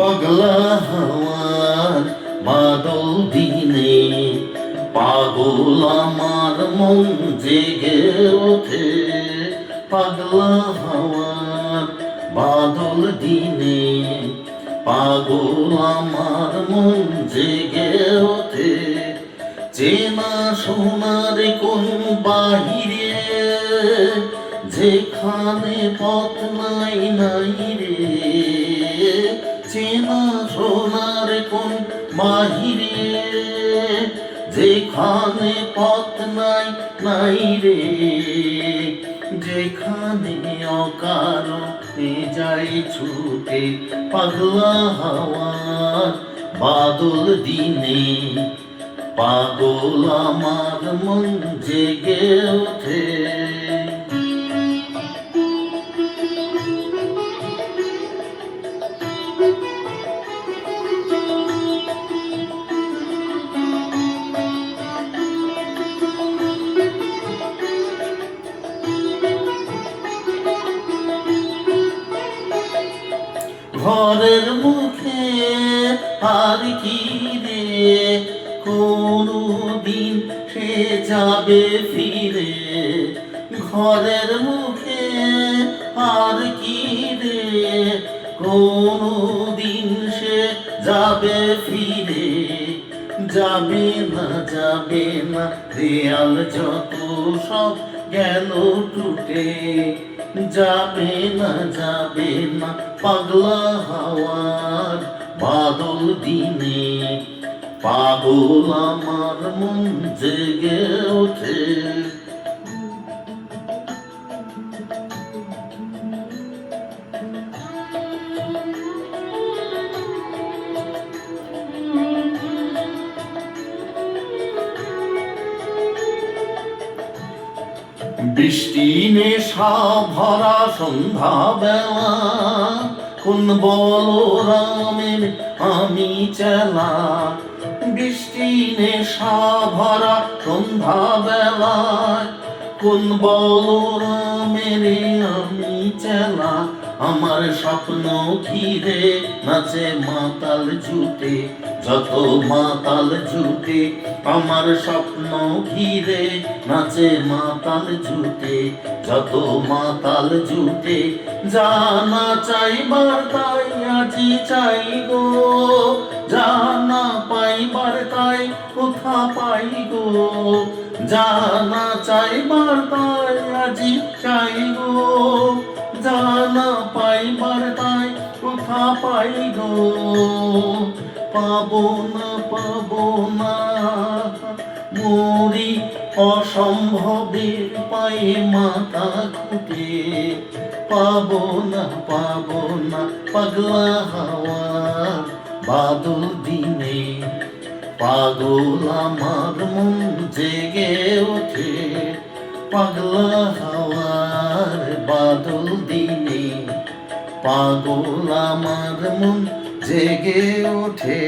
পাগলা হাওয়ার বাদল দিনে পাগল আমার মন জেগে ওঠে। পাগলা হাওয়ার বাদল দিনে পাগল আমার মন জেগে ওঠে। চেনা সোনার কোন বাহিরে যেখানে পথ নাই নাই রে। চেনা সোনার কোন বাহিরে যেখানে পথ নাই নাই রে। যেখানে অকারণে যাই ছুটে পাগলা হাওয়ার বাদল দিনে পাগল আমার মন জেগে ওঠে। ঘরের মুখে আর কি রে কোনো দিন সে যাবে ফিরে। ঘরের মুখে আর কি রে কোনো দিন সে যাবে ফিরে। যাবে না দেয়াল যত সব গেল টুটে। যাবে না পাগলা হাওয়ার বাদল দিনে পাগল আমার মন জেগে ওঠে। বৃষ্টি নেশা ভরা সন্ধ্যা বেলা কোন বলরামের আমি চেলা। বৃষ্টি নেশা ভরা সন্ধ্যা বেলা কোন বলরামের আমি চেলা। আমার স্বপ্ন ঘিরে নাচে মাতাল জুটে যত মাতাল জুটে। আমার স্বপ্ন ঘিরে নাচে মাতাল জুটে যত মাতাল জুটে। জানা চাইবার তাই আজি চাই গো জানা পাইবার তাই কোথা পাই গো। জানা চাইবার তাই আজি চাই গো জানা পাইবার তাই কোথা পাই গো। পাবো না মরি অসম্ভবের পায়ে মাথা খুঁটে। পাবো না পাগলা হাওয়ার বাদল দিনে পাগল আমার মন জেগে ওঠে। পাগলা হাওয়ার বাদল দিনে পাগল আমার মন জেগে ওঠে।